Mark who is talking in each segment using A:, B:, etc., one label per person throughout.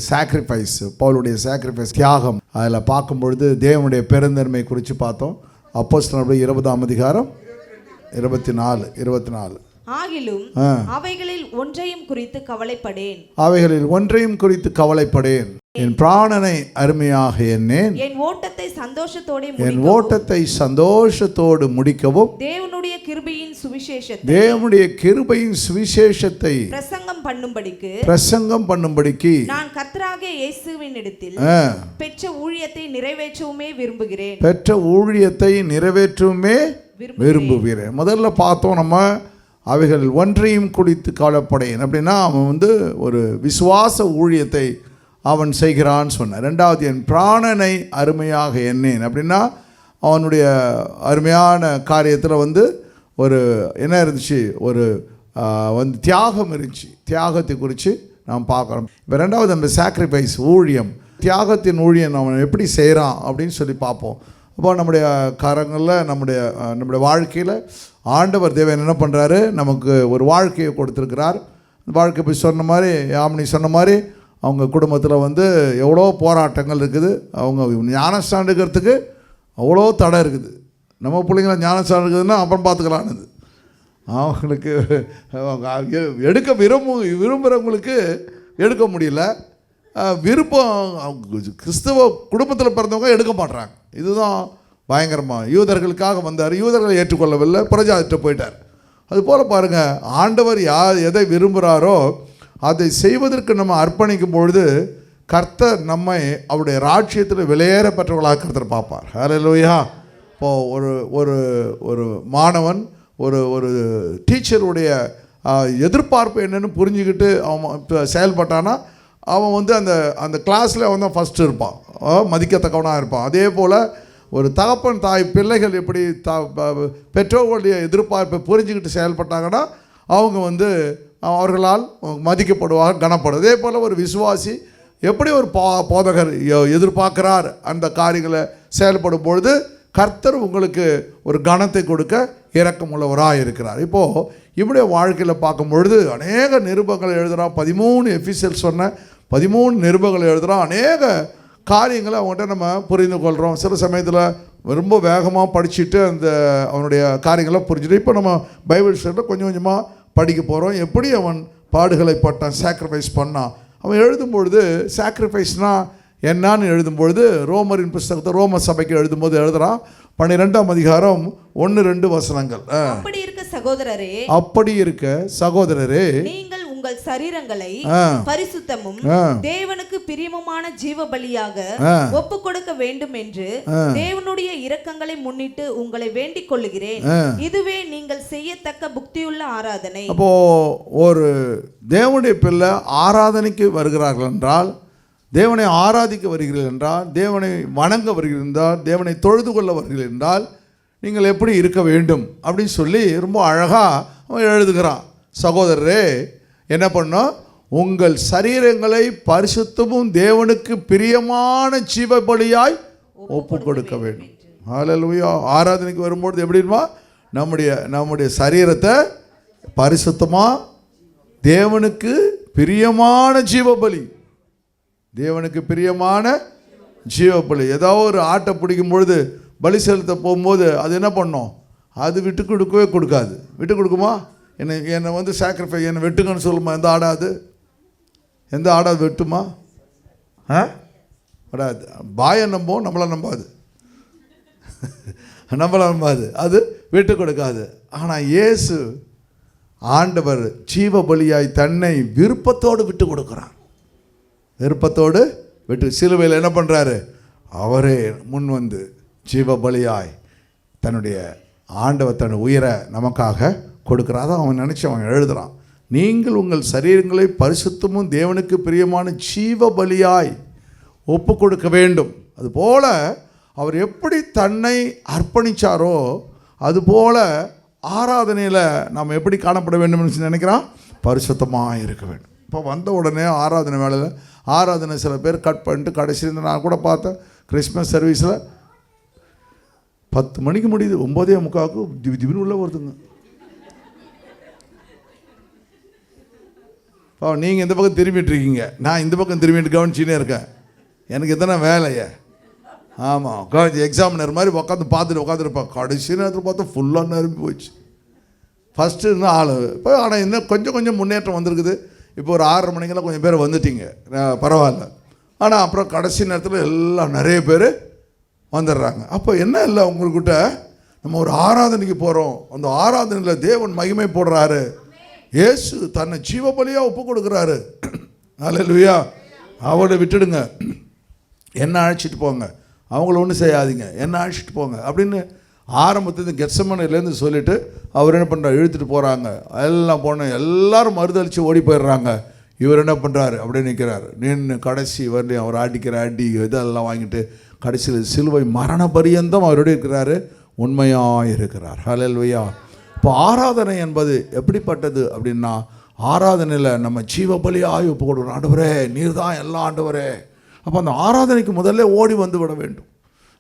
A: Sacrifice, பவுலுடைய sacrifice, தியாகம், அதில் பார்க்கும்பொழுது தேவனுடைய பெருந்தன்மை குறித்து பார்த்தோம். அப்போஸ்தலர் 20ஆம் அதிகாரம் 24.
B: ஆகிலும் அவைகளில் ஒன்றையும் குறித்து கவலைப்படேன், என் பிராணனை அருமையாக எண்ணேன், என் ஓட்டத்தை சந்தோஷத்தோடு முடிக்கவும் தேவனுடைய கிருபையின் சுவிசேஷத்தை பிரசங்கம் பண்ணும்படிக்கு நான் கர்த்தராகிய இயேசுவின் இடத்தில் பெற்ற ஊழியத்தை நிறைவேற்றவுமே விரும்புகிறேன். முதல்ல பார்த்தோம் நம்ம அவைகள் ஒன்றையும் குறித்து கவலைப்படேன் அப்படின்னா அவன் ஒரு விசுவாச ஊழியத்தை அவன் செய்கிறான்னு சொன்னான். ரெண்டாவது, என் பிராணனை அருமையாக எண்ணேன் அப்படின்னா அவனுடைய அருமையான காரியத்தில் ஒரு என்ன இருந்துச்சு, ஒரு தியாகம் இருந்துச்சு. தியாகத்தை குறித்து நாம் பார்க்குறோம். இப்போ ரெண்டாவது அந்த சாக்ரிஃபைஸ், ஊழியம், தியாகத்தின் ஊழியம் அவன் எப்படி செய்கிறான் அப்படின்னு சொல்லி பார்ப்போம். அப்போ நம்முடைய காரங்களில் நம்முடைய வாழ்க்கையில் ஆண்டவர் தேவன் என்ன பண்ணுறாரு, நமக்கு ஒரு வாழ்க்கையை கொடுத்துருக்கிறார். வாழ்க்கை போய் சொன்ன மாதிரி, யாமினி சொன்ன மாதிரி அவங்க குடும்பத்தில் எவ்வளோ போராட்டங்கள் இருக்குது. அவங்க ஞானஸ்தானம் எடுக்கிறதுக்கு அவ்வளோ தடை இருக்குது. நம்ம பிள்ளைங்கள ஞானஸ்தானம் இருக்குதுன்னா அப்புறம் பார்த்துக்கலான்னு அவங்களுக்கு எடுக்க விரும்புகிறவங்களுக்கு எடுக்க முடியல. விருப்பம் கிறிஸ்தவ குடும்பத்தில் பிறந்தவங்க எடுக்க மாட்றாங்க. இதுதான் பயங்கரமாக. யூதர்களுக்காக வந்தார், யூதர்களை ஏற்றுக்கொள்ளவில்லை, புறஜாதிட்ட போயிட்டார். அதுபோல் பாருங்கள், ஆண்டவர் எதை விரும்புகிறாரோ அதை செய்வதற்கு நம்ம அர்ப்பணிக்கும் பொழுது கர்த்தர் நம்மை அவருடைய ராஜ்யத்தில் விலையேற பெற்றவர்களாக கர்த்தர் பார்ப்பார். ஹல்லேலூயா. இப்போது ஒரு மாணவன் ஒரு டீச்சருடைய எதிர்பார்ப்பு என்னென்னு புரிஞ்சுக்கிட்டு அவன் செயல்பட்டானா அவன் அந்த கிளாஸில் அவன் தான் ஃபஸ்ட்டு இருப்பான், மதிக்கத்தக்கவனாக இருப்பான். அதே போல் ஒரு தகப்பன் தாய் பிள்ளைகள் எப்படி பெற்றோர்களுடைய எதிர்பார்ப்பை புரிஞ்சுக்கிட்டு செயல்பட்டாங்கன்னா அவங்க அவர்களால் மதிக்கப்படுவாங்க, கனப்படும். அதே போல் ஒரு விசுவாசி எப்படி ஒரு போதகர் எதிர்பார்க்கிறார் அந்த காரியங்களை செயல்படும் பொழுது கர்த்தர் உங்களுக்கு ஒரு கனத்தை கொடுக்க இரக்கமுள்ளவராக இருக்கிறார். இப்போது இப்படிய வாழ்க்கையில் பார்க்கும் பொழுது அநேக நிருபங்களை எழுதுகிறான். 13 எபிசோட் சொன்ன 13 நிருபங்களை எழுதுகிறான். அநேக காரியங்களை அவங்ககிட்ட நம்ம புரிந்து கொள்கிறோம். சில சமயத்தில் ரொம்ப வேகமாக படிச்சுட்டு அவனுடைய காரியங்களை புரிஞ்சுட்டு இப்போ நம்ம பைபிள் ஸ்டடியில் கொஞ்சம் கொஞ்சமாக படிக்க போகிறோம். எப்படி அவன் பாடுகளை பட்டான், சாக்ரிஃபைஸ் பண்ணான். அவன் எழுதும்பொழுது சாக்ரிஃபைஸ்னால் என்னான்னு எழுதும்பொழுது ரோமரின் புஸ்தகத்தை ரோம சபைக்கு எழுதும்போது எழுதுகிறான். 12ஆம் அதிகாரம் 1-2 வசனங்கள். அப்படி இருக்க சகோதரரே, நீங்கள் உங்கள் சரீரங்களை பரிசுத்தமும் தேவனுக்கு பிரியமுமான ஜீவ பலியாக ஒப்புக் கொடுக்க வேண்டும் என்று தேவனுடைய இரக்கங்களை முன்னிட்டு உங்களை வேண்டிக் கொள்ளுகிறேன். இதுவே நீங்கள் செய்யத்தக்க புக்தியுள்ள ஆராதனை. அப்போ ஒரு தேவனுடைய பிள்ளை ஆராதனைக்கு வருகிறார்கள் என்றால், தேவனை ஆராதிக்க வருகிறீர்கள் என்றால், தேவனை வணங்க வருகிறீர்கள் என்றால், தேவனை தொழுது கொள்ள வருகிறீர்கள் என்றால் நீங்கள் எப்படி இருக்க வேண்டும் அப்படின்னு சொல்லி ரொம்ப அழகாக அவன் எழுதுகிறான். சகோதரரே, என்ன பண்ணோம், உங்கள் சரீரங்களை பரிசுத்தமும் தேவனுக்கு பிரியமான ஜீவ பலியாய் ஒப்பு கொடுக்க வேண்டும். ஹல்லேலூயா. ஆராதனைக்கு வரும்பொழுது எப்படின்னா நம்முடைய சரீரத்தை பரிசுத்தமாக தேவனுக்கு பிரியமான ஜீவபலி, தேவனுக்கு பிரியமான ஜீவபலி. ஏதாவது ஒரு ஆட்டை பிடிக்கும் பொழுது பலி செலுத்த போகும்போது அது என்ன பண்ணோம், அது விட்டு கொடுக்காது. விட்டு கொடுக்குமா? என்னை சாக்ரிஃபை என்னை வெட்டுங்கன்னு சொல்லுமா? எந்த ஆடாது வெட்டுமா? வராது. பாயை நம்போம், நம்மளை நம்பாது, அது விட்டு கொடுக்காது. ஆனால் இயேசு ஆண்டவர் ஜீவ பலியாய் தன்னை விருப்பத்தோடு விட்டு கொடுக்குறான். விருப்பத்தோடு விட்டு சிலுவையில் என்ன பண்ணுறாரு, அவரே முன் ஜீவ பலியாய் தன்னுடைய ஆண்டவர் தன் உயிரை நமக்காக கொடுக்குறான். அவன் நினச்சி அவன் எழுதுகிறான், நீங்கள் உங்கள் சரீரங்களை பரிசுத்தமும் தேவனுக்கு பிரியமான ஜீவ பலியாய் ஒப்பு கொடுக்க வேண்டும். அதுபோல் அவர் எப்படி தன்னை அர்ப்பணித்தாரோ அதுபோல் ஆராதனையில் நாம் எப்படி காணப்பட வேண்டும் நினைக்கிறான், பரிசுத்தமாக இருக்க வேண்டும். இப்போ வந்த உடனே ஆராதனை வேலையில் ஆராதனை சில பேர் கட் பண்ணிட்டு கடைசியில் நான் கூட பார்த்தேன், கிறிஸ்மஸ் சர்வீஸில் 10 மணிக்கு முடியுது, 9:45 திடீர்னு உள்ளே வருதுங்க. இப்போ நீங்கள் இந்த பக்கம் திரும்பிட்டு இருக்கீங்க, நான் இந்த பக்கம் திரும்பிட்டு கவனிச்சினே இருக்கேன். எனக்கு எத்தனை வேலையை. ஆமாம், எக்ஸாமினர் மாதிரி உட்காந்து உட்காந்துருப்பேன். கடைசி நேரத்தில் பார்த்தா ஃபுல்லாக நிரம்பி போச்சு. ஃபஸ்ட்டு இன்னும் ஆள் இப்போ, ஆனால் இன்னும் கொஞ்சம் முன்னேற்றம் வந்திருக்குது. இப்போ ஒரு 6:30 மணிக்கெல்லாம் கொஞ்சம் பேர் வந்துட்டீங்க, பரவாயில்ல. ஆனால் அப்புறம் கடைசி நேரத்தில் எல்லாம் நிறைய பேர் வந்துடுறாங்க. அப்போ என்ன இல்லை, உங்கள்கிட்ட நம்ம ஒரு ஆராதனைக்கு போகிறோம். அந்த ஆராதனையில் தேவன் மகிமை போடுறாரு. இயேசு தன்னை ஜீவபலியாக ஒப்பு கொடுக்குறாரு. அல்லேலூயா. அவளை விட்டுடுங்க, என்ன அழைச்சிட்டு போங்க, அவங்கள ஒன்றும் செய்யாதீங்க, என்ன அழைச்சிட்டு போங்க அப்படின்னு ஆரம்பத்தில் கெத்செமனேலேருந்து சொல்லிவிட்டு அவர் என்ன பண்ணுறாரு, இழுத்துட்டு போகிறாங்க. எல்லாம் போன எல்லாரும் மறுதளித்து ஓடி போயிடுறாங்க. இவர் என்ன பண்ணுறாரு, அப்படியே நிற்கிறார். நின்று கடைசி வரலையும் அவர் அடிக்கிற அடி இதெல்லாம் வாங்கிட்டு கடைசியில் சிலுவை மரண பரியந்தம் அவரோடு இருக்கிறாரு, உண்மையாக இருக்கிறார். ஹல்லேலூயா. இப்போ ஆராதனை என்பது எப்படிப்பட்டது அப்படின்னா, ஆராதனையில் நம்ம ஜீவபலியாக ஒப்பு கொடுக்குறோம். ஆண்டவரே நீர் தான் எல்லாம் ஆண்டவரே. அப்போ அந்த ஆராதனைக்கு முதல்ல ஓடி வந்து விட வேண்டும்.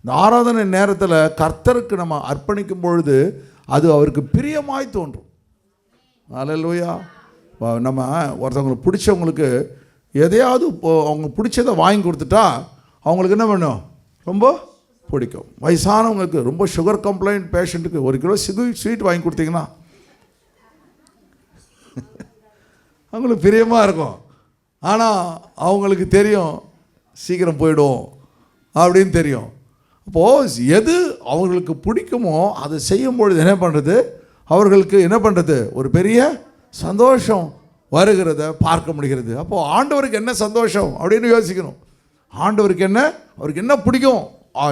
B: இந்த ஆராதனை நேரத்தில் கர்த்தருக்கு நம்ம அர்ப்பணிக்கும் பொழுது அது அவருக்கு பிரியமாய் தோன்றும். ஹல்லேலூயா. நம்ம ஒருத்தவங்களுக்கு பிடிச்சவங்களுக்கு எதையாவது அவங்க பிடிச்சதை வாங்கி கொடுத்துட்டா அவங்களுக்கு என்ன பண்ணும், ரொம்ப பிடிக்கும். வயசானவங்களுக்கு, ரொம்ப சுகர் கம்ப்ளைண்ட் பேஷண்ட்டுக்கு 1 கிலோ ஸ்வீட் வாங்கி கொடுத்தீங்கன்னா அவங்களுக்கு பிரியமாக இருக்கும். ஆனால் அவங்களுக்கு தெரியும் சீக்கிரம் போயிடும் அப்படின்னு தெரியும். அப்போது எது அவர்களுக்கு பிடிக்குமோ அதை செய்யும் பொழுது என்ன பண்ணுறது, அவர்களுக்கு என்ன பண்ணுறது, ஒரு பெரிய சந்தோஷம் வருகிறத பார்க்க முடிகிறது. அப்போது ஆண்டவருக்கு என்ன சந்தோஷம் அப்படின்னு யோசிக்கணும். ஆண்டவருக்கு என்ன, அவருக்கு என்ன பிடிக்கும்,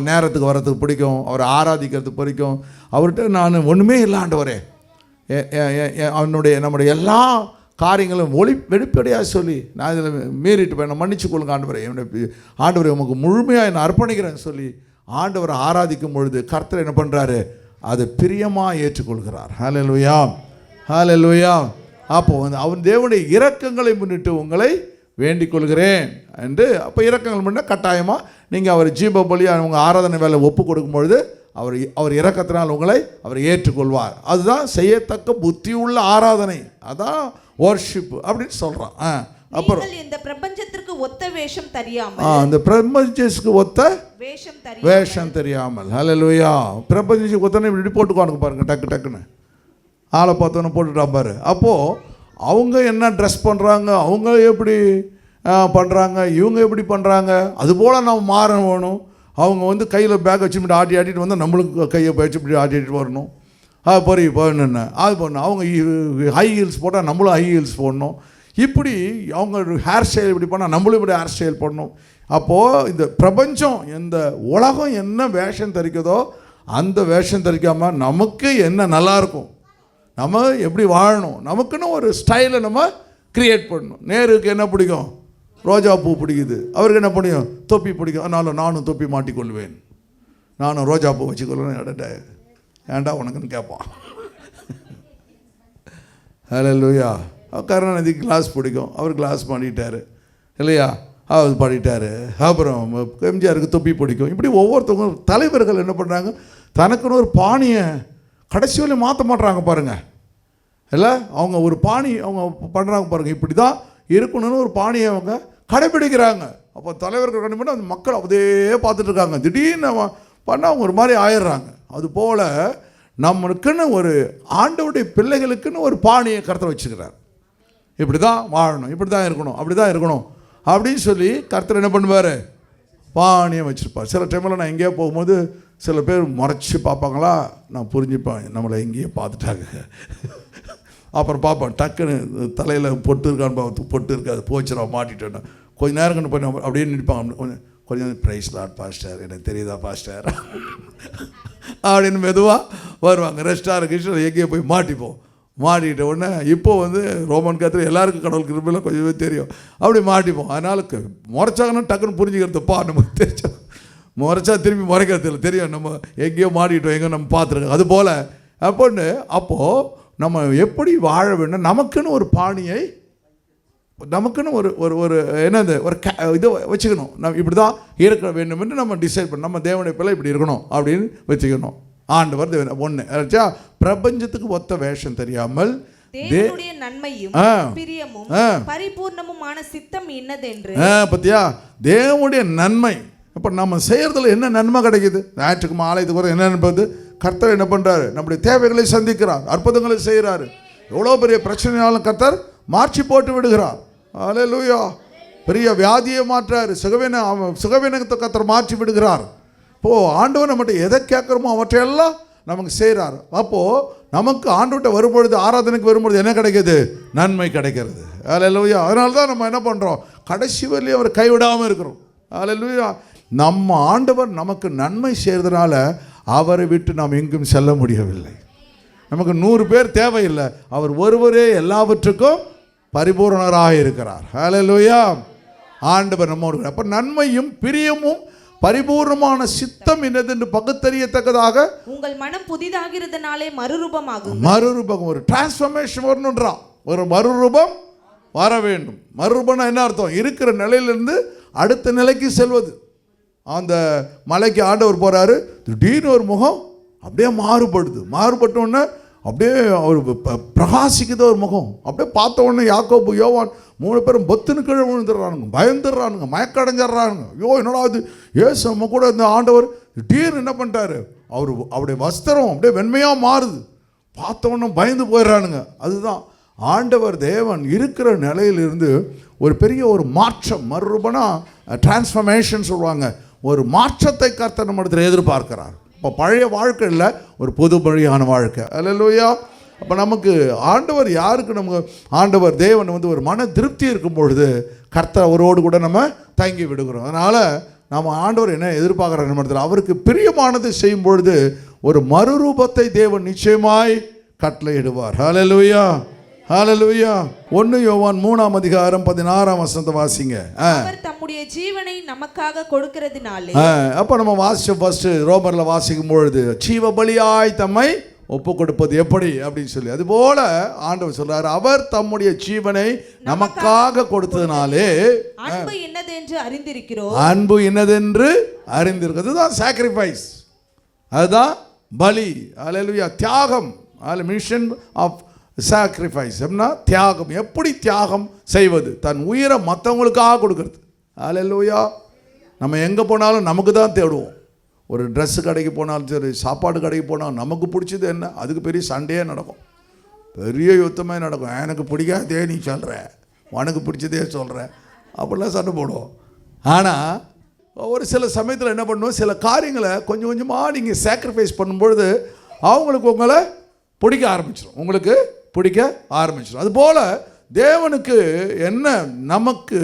B: நேரத்துக்கு வர்றதுக்கு பிடிக்கும், அவரை ஆராதிக்கிறதுக்கு பிடிக்கும். அவர்கிட்ட நான் ஒன்றுமே இல்லை ஆண்டவரே, நம்முடைய எல்லா காரியங்களும் வெளிப்படையாக சொல்லி நான் இதில் மீறிட்டு போய் மன்னிச்சு கொள்ளுங்க ஆண்டவரே, ஆண்டவரே உமக்கு முழுமையாக என்னை அர்ப்பணிக்கிறேன்னு சொல்லி ஆண்டவரை ஆராதிக்கும் பொழுது கர்த்தர் என்ன பண்ணுறாரு, அதை பிரியமாக ஏற்றுக்கொள்கிறார். ஹல்லேலூயா, ஹல்லேலூயா. அப்போது அவன் தேவனுடைய இரக்கங்களை முன்னிட்டு உங்களை வேண்டிக் கொள்கிறேன் என்று. அப்போ இரக்கங்கள் முன்ன கட்டாயமாக நீங்கள் அவர் ஜீவபலியாக உங்கள் ஆராதனை வேலை ஒப்பு கொடுக்கும் பொழுது அவர் இரக்கத்தினால் உங்களை அவர் ஏற்றுக்கொள்வார். அதுதான் செய்யத்தக்க புத்தி உள்ள ஆராதனை, அதான் வர்ஷிப் அப்படின்னு சொல்கிறான். அப்புறம்
C: இந்த பிரபஞ்சத்திற்கு ஒத்த வேஷம் தெரியாமல்,
B: அந்த பிரபஞ்சத்துக்கு ஒத்த வேஷம் தெரியாமல். ஹல்லேலூயா. பிரபஞ்சத்துக்கு ஒத்தனை இப்படி போட்டுக்கோனுங்க பாருங்க, டக்கு டக்குன்னு ஆளை பார்த்தோன்னு போட்டுட்டா பாரு. அப்போது அவங்க என்ன ட்ரெஸ் பண்ணுறாங்க, அவங்க எப்படி பண்ணுறாங்க, இவங்க எப்படி பண்ணுறாங்க, அதுபோல் நம்ம மாற வேணும். அவங்க கையில் பேக் வச்சு இப்படி ஆட்டிட்டு வந்தால் நம்மளுக்கு கையை வச்சு இப்படி ஆட்டிட்டு வரணும். அது பொறி போடணுன்னு அது பண்ணணும். அவங்க ஹை ஹீல்ஸ் போட்டால் நம்மளும் ஹை ஹீல்ஸ் போடணும். இப்படி அவங்க ஹேர் ஸ்டைல் இப்படி பண்ணால் நம்மளும் இப்படி ஹேர் ஸ்டைல் பண்ணணும். அப்போது இந்த பிரபஞ்சம், இந்த உலகம் என்ன வேஷம் தரிக்குதோ அந்த வேஷம் தரிக்காமல் நமக்கு என்ன நல்லாயிருக்கும், நம்ம எப்படி வாழணும், நமக்குன்னு ஒரு ஸ்டைலை நம்ம க்ரியேட் பண்ணணும். நேருக்கு என்ன பிடிக்கும், ரோஜா பூ பிடிக்குது, அவருக்கு என்ன பிடிக்கும், தொப்பி பிடிக்கும், அதனால் நானும் தொப்பி மாட்டிக்கொள்வேன், நானும் ரோஜா பூ வச்சுக்கொள்வேன். இடட்ட ஏன்டா உனக்குன்னு கேட்பான். ஹல்லேலூயா. கருணாநிதி கிளாஸ் பிடிக்கும், அவர் கிளாஸ் பாடிட்டார் இல்லையா, அவர் பாடிட்டார். அப்புறம் எம்ஜிஆருக்கு தொப்பி பிடிக்கும். இப்படி ஒவ்வொருத்தவங்க தலைவர்கள் என்ன பண்ணுறாங்க, தனக்குன்னு ஒரு பாணியை கடைசி வரையும் மாற்ற மாட்டுறாங்க பாருங்கள். இல்லை, அவங்க ஒரு பாணி அவங்க பண்ணுறாங்க பாருங்கள், இப்படி தான் இருக்கணும்னு ஒரு பாணியை அவங்க கடைப்பிடிக்கிறாங்க. அப்போ தலைவர்கள் கண்டுபிடி அந்த மக்கள் அப்படியே பார்த்துட்ருக்காங்க. திடீர்னு பண்ணால் அவங்க ஒரு மாதிரி ஆயிடுறாங்க. அதுபோல் நம்மளுக்குன்னு ஒரு ஆண்டவருடைய பிள்ளைகளுக்குன்னு ஒரு பாணியை கர்த்தர் வச்சுக்கிறார். இப்படி தான் வாழணும், இப்படி தான் இருக்கணும், அப்படி தான் இருக்கணும் அப்படின்னு சொல்லி கர்த்தர் என்ன பண்ணுவார், பாணியை வச்சுருப்பார். சில டைமில் நான் எங்கேயோ போகும்போது சில பேர் முறைச்சி பார்ப்பாங்களா, நான் புரிஞ்சுப்பேன் நம்மளை எங்கேயோ பார்த்துட்டாங்க. அப்புறம் பார்ப்பேன் டக்குன்னு தலையில் பொட்டு இருக்கான்னு பார்த்து, பொட்டு இருக்காது, போச்சுடா மாட்டிட்டேன்னா கொஞ்சம் நேரம் கண்டு பண்ண அப்படியே நிற்பாங்க. கொஞ்சம் ப்ரைஸ் லாட் பாஸ்டர், எனக்கு தெரியுதா பாஸ்டர் அப்படின்னு மெதுவாக வருவாங்க. ரெஸ்டாரண்ட் எங்கேயோ போய் மாட்டிப்போம். மாட்டிக்கிட்ட உடனே இப்போது ரோமன் கத்திர எல்லாருக்கும் கடவுள் கிருபையில் கொஞ்சமே தெரியும், அப்படி மாட்டிப்போம். அதனால் முறைச்சாங்கன்னா டக்குன்னு புரிஞ்சுக்கிறதுப்பா நமக்கு தெரிஞ்சோம். முறைச்சா திரும்பி முறைக்கிறது இல்லை, தெரியும் நம்ம எங்கேயோ மாட்டிக்கிட்டோம், எங்கேயோ நம்ம பார்த்துருக்கோம். அதுபோல் அப்போது நம்ம எப்படி வாழ வேண்டும், நமக்குன்னு ஒரு பாணியை, நமக்குன்னு ஒரு ஒரு ஒரு என்னது ஒரு இதை வச்சுக்கணும். நம்ம இப்படி தான் இருக்க வேண்டும் என்று நம்ம டிசைட் பண்ணணும். நம்ம தேவனுடைய பிள்ளை இப்படி இருக்கணும் அப்படின்னு வச்சுக்கணும். ஆண்டவர் தேவன் ஒன்று பிரபஞ்சத்துக்கு ஒத்த வேஷம் தெரியாமல்
C: தேவனுடைய நன்மையும்
B: ஆ.
C: பிரியமும்
B: ஆ.
C: பரிபூர்ணமுமான சித்தம் இன்னதென்று
B: பத்தியா தேவனுடைய நன்மை. இப்போ நம்ம செய்கிறதுல என்ன நன்மை கிடைக்குது? ஞாயிற்றுக்கு ஆலயத்துக்கு வர என்ன என்பது கர்த்தர் என்ன பண்ணுறாரு? நம்முடைய தேவைகளை சந்திக்கிறார், அற்புதங்களை செய்கிறாரு. எவ்வளோ பெரிய பிரச்சனையாலும் கர்த்தர் மாற்றி போட்டு விடுகிறார். அல்லேலூயா. பெரிய வியாதியை மாற்றாரு, சுகவீனத்தை கர்த்தர் மாற்றி விடுகிறார். இப்போது ஆண்டவர் நம்மகிட்ட எதை கேட்குறோமோ அவற்றையெல்லாம் நமக்கு செய்கிறார். அப்போது நமக்கு ஆண்டவர்கிட்ட வரும்பொழுது, ஆராதனைக்கு வரும்பொழுது என்ன கிடைக்கிது? நன்மை கிடைக்கிறது. அல்லேலூயா. அதனால தான் நம்ம என்ன பண்ணுறோம்? கடைசி வரையிலும் அவர் கைவிடாமல் இருக்கிறோம். அல்லேலூயா. நம்ம ஆண்டவர் நமக்கு நன்மை செய்கிறதுனால அவரை விட்டு நாம் எங்கும் செல்ல முடியவில்லை. நமக்கு 100 பேர் தேவையில்லை, அவர் ஒருவரே எல்லாவற்றுக்கும் பரிபூரணராக இருக்கிறார். அல்லேலூயா. ஆண்டவர் நம்மோடு. அப்போ நன்மையும் பிரியமும் பரிபூர்ணமான சித்தம் என்னதென்று பகுத்தறியத்தக்கதாக
C: உங்கள் மனம் புதிதாகிறதுனாலே மறுரூபமாகும்.
B: மறுரூபம், ஒரு டிரான்ஸ்ஃபர்மேஷன் வரணுன்றான். ஒரு மறுரூபம் வர வேண்டும். மறுரூபம்னா என்ன அர்த்தம்? இருக்கிற நிலையிலிருந்து அடுத்த நிலைக்கு செல்வது. அந்த மலைக்கு ஆண்டவர் போகிறாரு, திடீர்னு ஒரு முகம் அப்படியே மாறுபட்டோன்னே அப்படியே ஒரு பிரகாசிக்குது ஒரு முகம். அப்படியே பார்த்த உடனே யாக்கோபு யோவான் 3 பேரும் பொத்துன்னு கீழே விழுந்துடுறானுங்க, பயந்துடுறானுங்க, மயக்கடைஞ்சிட்றானுங்க. ஐயோ என்னடா அது, ஏசு நம்ம கூட இந்த ஆண்டவர் திடீர்னு என்ன பண்ணிட்டாரு? அவருடைய வஸ்திரம் அப்படியே வெண்மையாக மாறுது. பார்த்த உடனே பயந்து போயிடுறானுங்க. அதுதான் ஆண்டவர் தேவன் இருக்கிற நிலையிலிருந்து ஒரு பெரிய ஒரு மாற்றம், மறுரூபனா டிரான்ஸ்ஃபர்மேஷன் சொல்லுவாங்க, ஒரு மாற்றத்தை கர்த்தர் நம்ம இடத்துல எதிர்பார்க்கிறார். இப்போ பழைய வாழ்க்கை இல்லை, ஒரு புது பழியான வாழ்க்கை. அல்லேலூயா. அப்போ நமக்கு ஆண்டவர் யாருக்கு நமக்கு ஆண்டவர் தேவன் வந்து ஒரு மன திருப்தி இருக்கும் பொழுது கர்த்தர் அவரோடு கூட நம்ம தங்கி விடுகிறோம். அதனால் நம்ம ஆண்டவர் என்ன எதிர்பார்க்குற நம்ம இடத்துல அவருக்கு பிரியமானதை செய்யும் பொழுது ஒரு மறுரூபத்தை தேவன் நிச்சயமாய் கட்டளையிடுவார். அல்லேலூயா. ஹல்லேலூயா. 1 யோவான் 3ஆம் அதிகாரம் 16ஆம் வசனத்தை வாசிங்க.
C: அவர் தம்முடைய ஜீவனை நமக்காக கொடுக்கிறதுனாலே.
B: அப்போ நம்ம வாசிச்ச ஃபர்ஸ்ட் ரோமரில் வாசிக்கும் பொழுது ஜீவ பலியாய் தம்மை ஒப்பு கொடுப்பது எப்படி அப்படின்னு சொல்லி, அதுபோல ஆண்டவர் சொல்றாரு அவர் தம்முடைய ஜீவனை நமக்காக கொடுத்ததுனாலே
C: அன்பு என்னதென்று அறிந்திருக்கிறோம்.
B: அன்பு என்னதென்று அறிந்திருக்கிறது. அதுதான் சாக்ரிஃபைஸ், அதுதான் பலி. அல்லேலூயா. தியாகம், மிஷன் ஆஃப் சாக்ரிஃபைஸ் அப்படின்னா தியாகம். எப்படி தியாகம் செய்வது? தன் உயிரை மற்றவங்களுக்காக கொடுக்கறது. அல்லேலூயா. நம்ம எங்கே போனாலும் நமக்கு தான் தேடுவோம். ஒரு ட்ரெஸ்ஸு கடைக்கு போனாலும் சரி, சாப்பாடு கடைக்கு போனாலும் நமக்கு பிடிச்சது என்ன, அதுக்கு பெரிய சண்டையே நடக்கும், பெரிய யுத்தமே நடக்கும். எனக்கு பிடிக்காதே நீ சொல்கிற, உனக்கு பிடிச்சதே சொல்கிற, அப்படிலாம் சண்டை போடுவோம். ஆனால் ஒரு சில சமயத்தில் என்ன பண்ணுவோம், சில காரியங்களை கொஞ்சம் கொஞ்சமாக நீங்கள் சாக்ரிஃபைஸ் பண்ணும்பொழுது அவங்களுக்கு உங்களை பிடிக்க ஆரம்பிச்சிடும், உங்களுக்கு பிடிக்க ஆரம்பிச்சிடும். அதுபோல் தேவனுக்கு என்ன, நமக்கு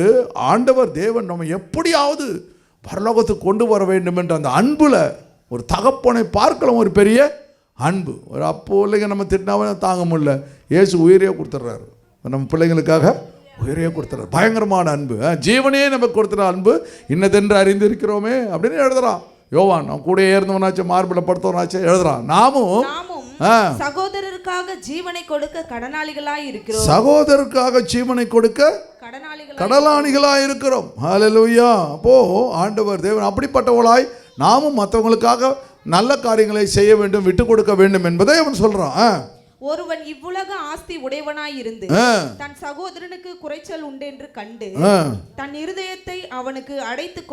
B: ஆண்டவர் தேவன் நம்ம எப்படியாவது பரலோகத்துக்கு கொண்டு வர வேண்டும் என்ற அந்த அன்பில் ஒரு தகப்பனை பார்க்கலாம். ஒரு பெரிய அன்பு. ஒரு அப்போ இல்லைங்க நம்ம திட்டினாவே தாங்க முடியல, இயேசு உயிரையே கொடுத்துட்றாரு நம்ம பிள்ளைங்களுக்காக, உயிரையே கொடுத்துட்றாரு. பயங்கரமான அன்பு, ஜீவனே நமக்கு கொடுத்துற அன்பு இன்னதென்று அறிந்து இருக்கிறோமே அப்படின்னு எழுதுறான் யோவான். அவன் கூட ஏறினவனாச்சு, மார்பில் படுத்தவனாச்சு எழுதுறான். நாமும்
C: சகோதரருக்காக ஜீவனை கொடுக்க கடனாளிகளாய் இருக்கிறோம்.
B: சகோதரருக்காக ஜீவனை கொடுக்க கடனாளிகளாய் இருக்கிறோம். ஹல்லேலூயா. அப்போ ஆண்டவர் தேவன் அப்படிப்பட்டவளாய் நாமும் மற்றவங்களுக்காக நல்ல காரியங்களை செய்ய வேண்டும், விட்டு கொடுக்க வேண்டும் என்பதை அவன் சொல்றான்.
C: ஒருவன் இவ்வுலக ஆஸ்தி உடையவனாய் இருந்து தன் சகோதரனுக்கு குறைச்சல் உண்டு என்று கண்டு தன் இருதயத்தை அவனுக்கு அடைத்துக்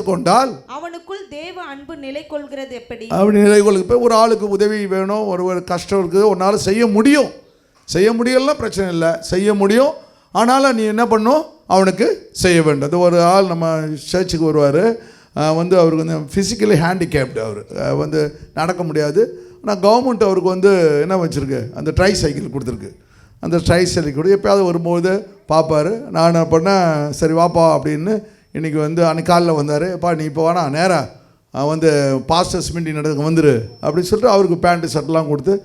C: கொண்டால் அவனுக்குள் தேவ அன்பு நிலை கொள்கிறது எப்படி?
B: அப்படி நிலை கொள்ளுங்க. ஒரு ஆளுக்கு உதவி வேணும், ஒரு கஷ்டம் இருக்குது, உன்னால செய்ய முடியும், செய்ய முடியலாம் பிரச்சனை இல்லை, செய்ய முடியும். ஆனாலும் நீ என்ன பண்ணும், அவனுக்கு செய்ய வேண்டும். அது ஒரு ஆள் நம்ம சர்ச்சுக்கு வருவார், வந்து அவருக்கு வந்து ஃபிசிக்கலி ஹேண்டிகேப்டு, அவர் வந்து நடக்க முடியாது. ஆனால் கவர்மெண்ட் அவருக்கு வந்து என்ன வச்சுருக்கு, அந்த ட்ரை சைக்கிள் கொடுத்துருக்கு. அந்த ட்ரை சைக்கிள் கூட எப்போயாவது வரும்போது பார்ப்பார். நான் என்ன பண்ணேன், சரி வாப்பா அப்படின்னு இன்றைக்கி வந்து அன்றைக்கி காலையில் வந்தார். அப்பா நீ இப்போ வேணா நேராக வந்து பாஸ்டர்ஸ் மீட்டிங் நடக்க வந்துரு அப்படின்னு சொல்லிட்டு அவருக்கு பேண்ட்டு ஷர்ட்லாம் கொடுத்து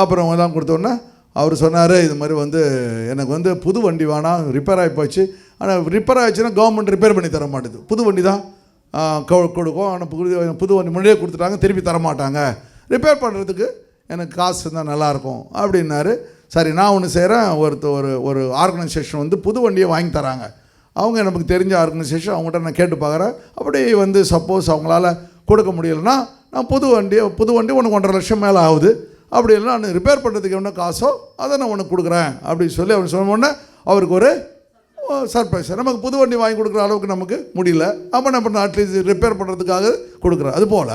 B: அப்புறம் எல்லாம் கொடுத்தோன்னே அவர் சொன்னார், இது மாதிரி வந்து எனக்கு வந்து புது வண்டி வேணாம், ரிப்பேர் ஆகி போச்சு. ஆனால் ரிப்பேர் ஆகிடுச்சுன்னா கவர்மெண்ட் ரிப்பேர் பண்ணி தர மாட்டேது, புது வண்டி தான் கொடுக்கும். ஆனால் புது வண்டி முன்னாடியே கொடுத்துட்டாங்க, திருப்பி தரமாட்டாங்க, ரிப்பேர் பண்ணுறதுக்கு எனக்கு காசு இருந்தால் நல்லாயிருக்கும் அப்படின்னாரு. சரி நான் ஒன்று செய்கிறேன், ஒரு ஆர்கனைசேஷன் வந்து புது வண்டியை வாங்கி தராங்க. அவங்க நமக்கு தெரிஞ்ச ஆர்கனைசேஷன், அவங்ககிட்ட நான் கேட்டு பார்க்குறேன். அப்படி வந்து சப்போஸ் அவங்களால கொடுக்க முடியலைன்னா நான் புது வண்டி உனக்கு 1.5 லட்சம் மேலே ஆகுது, அப்படி இல்லை நான் ரிப்பேர் பண்ணுறதுக்கு என்ன காசோ அதை நான் உனக்கு கொடுக்குறேன் அப்படின்னு சொல்லி அவர் சொன்ன உடனே அவருக்கு ஒரு சர்ப்ரைஸ். நமக்கு புது வண்டி வாங்கி கொடுக்குற அளவுக்கு நமக்கு முடியல, அப்போ நம்ம பண்ண அட்லீஸ்ட் ரிப்பேர் பண்ணுறதுக்காக கொடுக்குறோம். அதுபோல்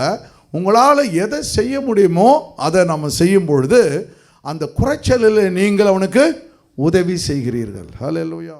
B: உங்களால் எதை செய்ய முடியுமோ அதை நம்ம செய்யும் பொழுது அந்த குறைச்சலில் நீங்கள் அவனுக்கு உதவி செய்கிறீர்கள். ஹல்லேலூயா.